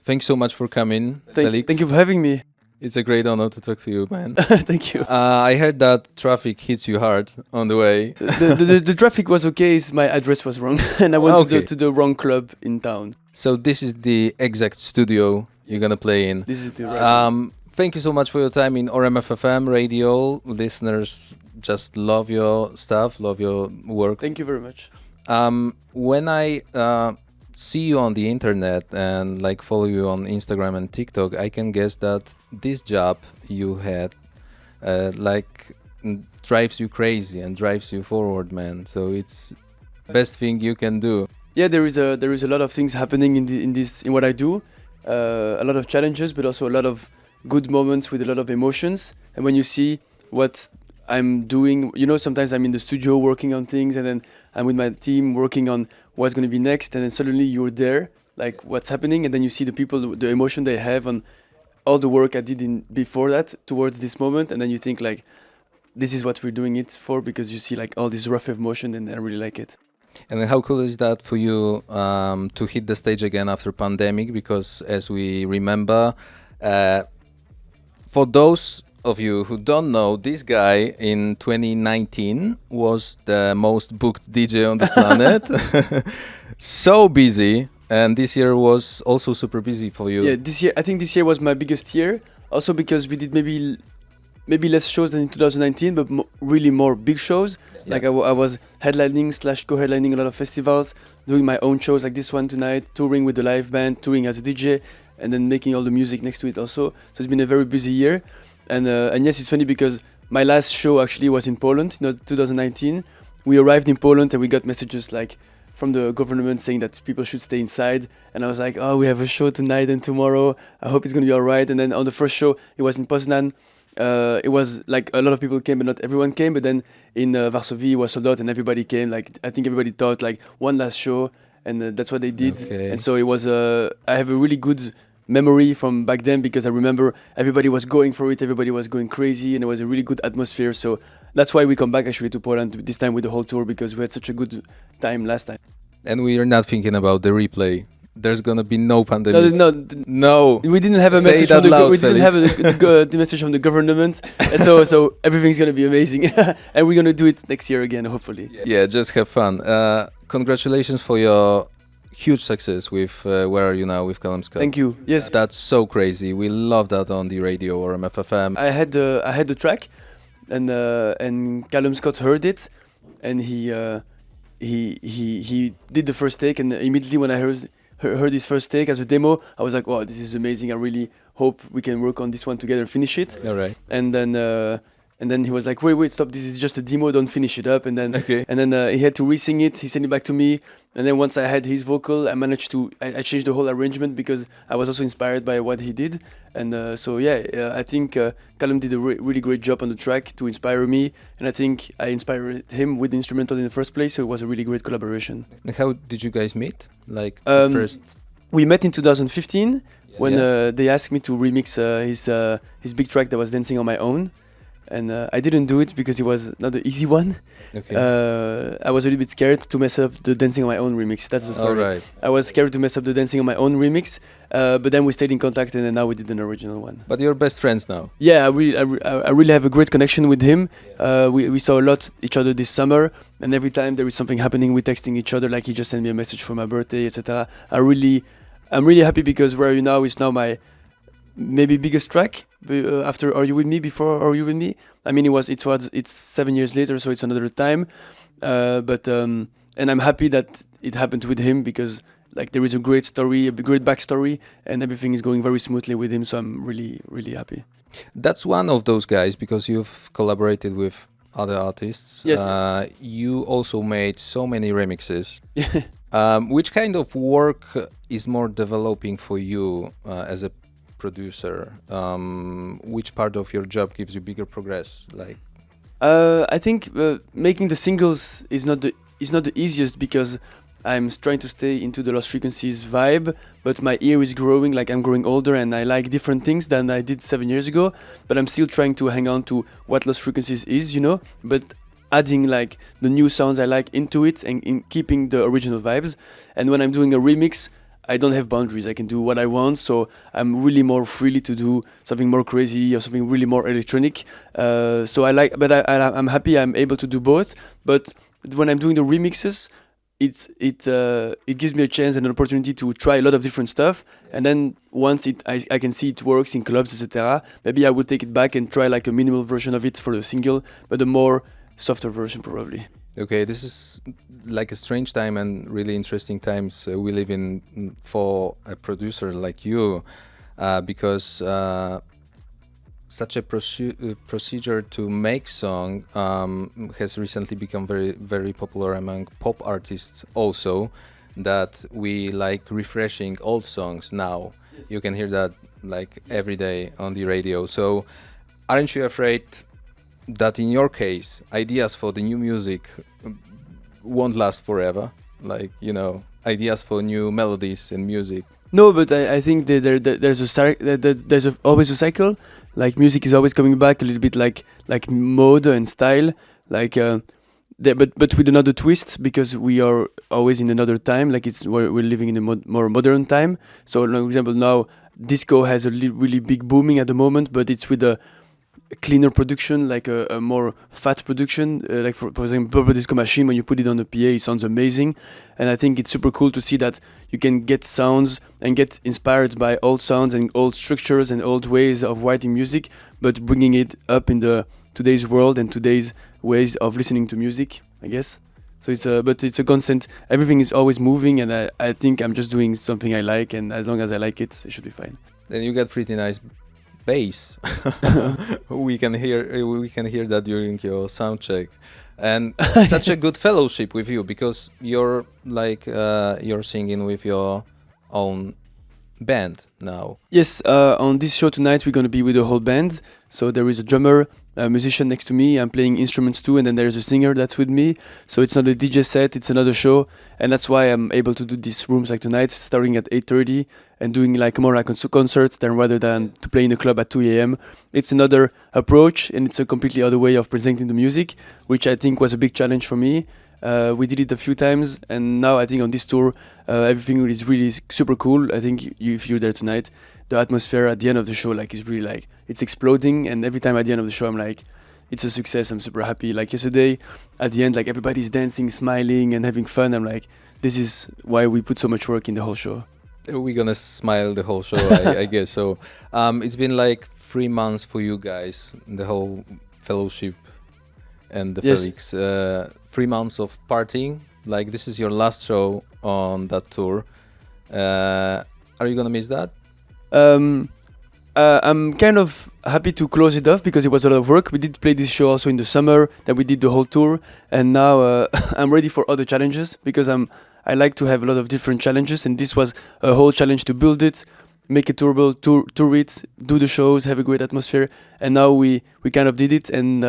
thanks so much for coming, Felix. Thank you for having me. It's a great honor to talk to you, man. Thank you. I heard that traffic hits you hard on the way. The traffic was okay, my address was wrong, and I went to the wrong club in town. So this is the exact studio you're gonna play in. This is the right Thank you so much for your time in RMF FM radio. Listeners just love your stuff, love your work. Thank you very much. When I see you on the internet and like follow you on Instagram and TikTok, I can guess that this job you had drives you crazy and drives you forward, man. So it's best thing you can do. Yeah, there is a lot of things happening in what I do. A lot of challenges, but also a lot of good moments with a lot of emotions. And when you see what I'm doing, sometimes I'm in the studio working on things, and then I'm with my team working on what's going to be next, and then suddenly you're there, like what's happening, and then you see the people, the emotion they have on all the work I did before that towards this moment, and then you think like, this is what we're doing it for, because you see like all this rough emotion, and I really like it. And how cool is that for you to hit the stage again after pandemic? Because as we remember, for those of you who don't know, this guy in 2019 was the most booked DJ on the planet. So busy. And this year was also super busy for you. Yeah, I think this year was my biggest year. Also because we did maybe less shows than in 2019, but really more big shows. Yeah. Like I was headlining / co-headlining a lot of festivals, doing my own shows like this one tonight, touring with the live band, touring as a DJ, and then making all the music next to it also. So it's been a very busy year. And yes, it's funny because my last show actually was in Poland, 2019. We arrived in Poland and we got messages like from the government saying that people should stay inside. And I was like, oh, we have a show tonight and tomorrow. I hope it's going to be all right. And then on the first show, it was in Poznan. It was like a lot of people came, but not everyone came. But then in Varsovie, it was sold out and everybody came. Like I think everybody thought like one last show, and that's what they did. Okay. And so it was. I have a really good memory from back then because I remember everybody was going for it, everybody was going crazy, and it was a really good atmosphere. So that's why we come back actually to Poland this time with the whole tour, because we had such a good time last time. And we are not thinking about the replay. There's gonna be no pandemic. No. We didn't have a message from the message from the government, and so everything's gonna be amazing, and we're gonna do it next year again, hopefully. Yeah, just have fun. Congratulations for your huge success with Where Are You Now with Calumem Scottem. Thank you. Yes, that's so crazy. We love that on the radio or RMF FM. I had the track, and Calumem Scottem heard it, and he did the first take, and immediately when I heard his first take as a demo, I was like, wow, this is amazing. I really hope we can work on this one together and finish it. All right. And then he was like, wait, stop, this is just a demo, don't finish it up. And then he had to re-sing it, he sent it back to me. And then once I had his vocal, I managed to, I changed the whole arrangement because I was also inspired by what he did. And I think Calum did a really great job on the track to inspire me. And I think I inspired him with the instrumental in the first place, so it was a really great collaboration. How did you guys meet? Like first? We met in 2015 when they asked me to remix his big track that was Dancing on My Own. And I didn't do it because it was not an easy one. Okay. I was a little bit scared to mess up the Dancing on My Own remix. That's the story. All right. I was scared to mess up the Dancing on My Own remix, but then we stayed in contact, and then now we did an original one. But you're best friends now. Yeah, I really have a great connection with him. We saw a lot each other this summer, and every time there is something happening, we're texting each other. Like he just sent me a message for my birthday, etc. I'm really happy because Where Are You Now is now my maybe biggest track after Are You With Me. Before Are You With Me, I mean it's 7 years later, so it's another time, and I'm happy that it happened with him because like there is a great story, a great backstory, and everything is going very smoothly with him, so I'm really happy. That's one of those guys because you've collaborated with other artists. Yes. You also made so many remixes. Which kind of work is more developing for you as a producer? Which part of your job gives you bigger progress? Like, I think making the singles is not the easiest because I'm trying to stay into the Lost Frequencies vibe, but my ear is growing, like I'm growing older and I like different things than I did 7 years ago, but I'm still trying to hang on to what Lost Frequencies is, but adding like the new sounds I like into it and in keeping the original vibes. And when I'm doing a remix, I don't have boundaries. I can do what I want, so I'm really more freely to do something more crazy or something really more electronic. So I like, but I'm happy I'm able to do both. But when I'm doing the remixes, it gives me a chance and an opportunity to try a lot of different stuff. And then once I can see it works in clubs, etc. Maybe I will take it back and try like a minimal version of it for the single, but a more softer version probably. Okay, this is like a strange time and really interesting times we live in for a producer like you, because such a procedure to make song has recently become very, very popular among pop artists also, that we like refreshing old songs now. Yes. You can hear that like every day on the radio. So aren't you afraid that in your case, ideas for the new music won't last forever? Like, you know, ideas for new melodies and music. No, but I think there's always a cycle. Like music is always coming back a little bit like mode and style. Like, but with another twist, because we are always in another time. Like we're living in a more modern time. So, for example, now disco has a really big booming at the moment, but it's with a cleaner production, like a more fat production, like for example Purple Disco Machine. When you put it on the PA, it sounds amazing, and I think it's super cool to see that you can get sounds and get inspired by old sounds and old structures and old ways of writing music, but bringing it up in the today's world and today's ways of listening to music, I guess. So it's a constant. Everything is always moving, and I think I'm just doing something I like, and as long as I like it, it should be fine. Then you got pretty nice bass. we can hear that during your sound check, and such a good fellowship with you, because you're like you're singing with your own band now. Yes, on this show tonight we're going to be with the whole band. So there is a drummer, a musician next to me. I'm playing instruments too, and then there's a singer that's with me. So it's not a DJ set, it's another show, and that's why I'm able to do these rooms like tonight, starting at 8:30 and doing like more like a concert than rather than to play in a club at 2 a.m. It's another approach, and it's a completely other way of presenting the music, which I think was a big challenge for me. We did it a few times, and now I think on this tour everything is really super cool. I think if you're there tonight, the atmosphere at the end of the show is really like it's exploding, and every time at the end of the show I'm like, it's a success. I'm super happy. Like yesterday at the end, like everybody's dancing, smiling and having fun. I'm like, this is why we put so much work in the whole show. We're gonna smile the whole show, I guess. So it's been like 3 months for you guys, the whole fellowship and the yes. Felix. 3 months of partying. Like this is your last show on that tour. Are you gonna miss that? I'm kind of happy to close it off because it was a lot of work. We did play this show also in the summer, then we did the whole tour, and now I'm ready for other challenges because I like to have a lot of different challenges, and this was a whole challenge to build it, make it tourable, tour it, do the shows, have a great atmosphere, and now we kind of did it, and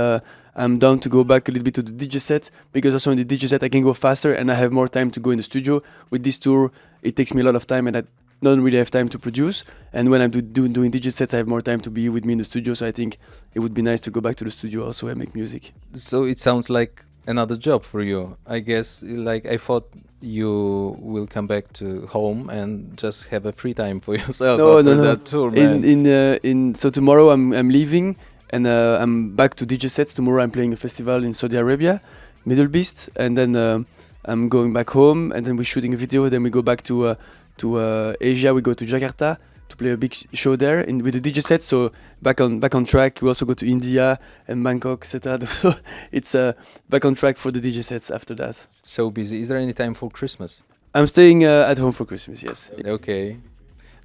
I'm down to go back a little bit to the DJ set, because also in the DJ set I can go faster and I have more time to go in the studio. With this tour, it takes me a lot of time and I don't really have time to produce, and when I'm doing DJ sets I have more time to be with me in the studio, so I think it would be nice to go back to the studio also and make music. So it sounds like another job for you, I guess. Like I thought you will come back to home and just have a free time for yourself after that tour, man. So tomorrow I'm leaving, and I'm back to DJ sets. Tomorrow I'm playing a festival in Saudi Arabia, Middle East, and then I'm going back home, and then we're shooting a video. Then we go back to Asia. We go to Jakarta to play a big show there with the DJ set. So back on track. We also go to India and Bangkok, etc. So it's back on track for the DJ sets after that. So busy. Is there any time for Christmas? I'm staying at home for Christmas. Yes. Okay.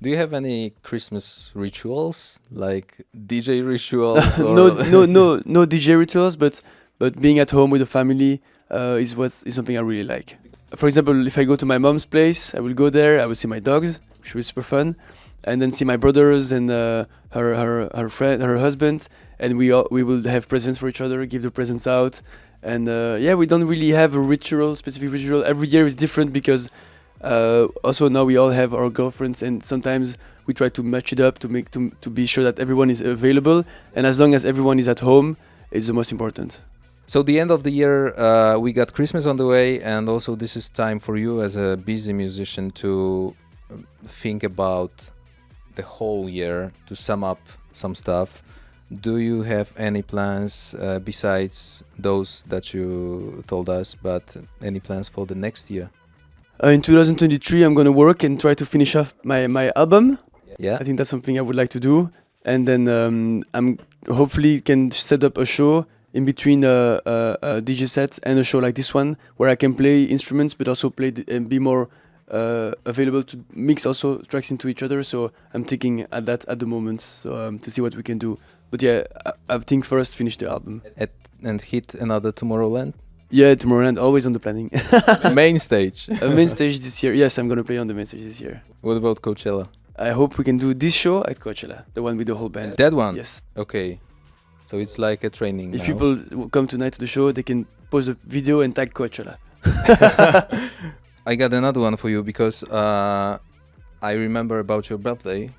Do you have any Christmas rituals, like DJ rituals? Or no DJ rituals, but being at home with the family is something I really like. For example, if I go to my mom's place, I will go there. I will see my dogs, which will be super fun, and then see my brothers and her friend, her husband, and we will have presents for each other, give the presents out, and we don't really have a specific ritual. Every year is different because. Also now we all have our girlfriends, and sometimes we try to match it up to be sure that everyone is available, and as long as everyone is at home is the most important. So the end of the year, we got Christmas on the way, and also this is time for you as a busy musician to think about the whole year, to sum up some stuff, do you have any plans besides those that you told us, but any plans for the next year? In 2023, I'm gonna work and try to finish off my album. Yeah. I think that's something I would like to do, and then I'm hopefully can set up a show in between a DJ set and a show like this one, where I can play instruments but also play and be more available to mix also tracks into each other. So I'm thinking at that at the moment, so to see what we can do. But yeah, I think first finish the album. And hit another Tomorrowland? Yeah, Tomorrowland, always on the planning. Main stage. Main stage this year. Yes, I'm gonna play on the main stage this year. What about Coachella? I hope we can do this show at Coachella, the one with the whole band. That one? Yes. Okay. So it's like a training If now. people come tonight to the show, they can post a video and tag Coachella. I got another one for you because I remember about your birthday.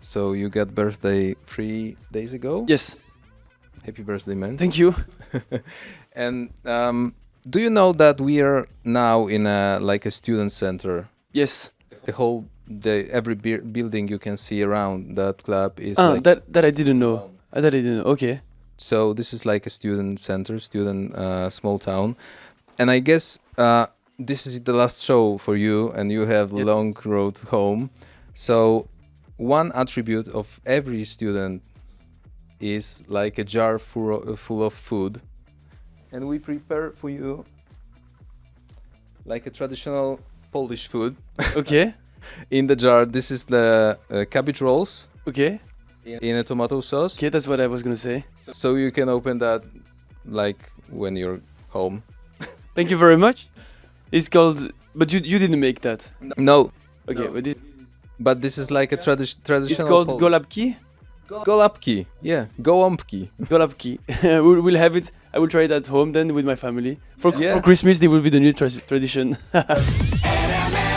So you got birthday 3 days ago? Yes. Happy birthday, man. Thank you. And do you know that we are now in like a student center? Yes. Every building you can see around that club is Ah, like that I didn't know. That I didn't know. Okay. so this is like a student center, small town, and I guess this is the last show for you, and you have Yep. long road home. So one attribute of every student is like a jar full of food, and we prepare for you like a traditional Polish food. Okay. In the jar, this is the cabbage rolls Okay. in a tomato sauce. Okay, that's what I was gonna say. So you can open that like when you're home. Thank you very much. It's called, but you didn't make that. No, Okay, No. but but this is like a traditional. it's called golapki. Golapki. Yeah, gołąbki. Golapki. We'll have it. I will try it at home then with my family. For Yeah. Christmas, they will be the new tradition. RMF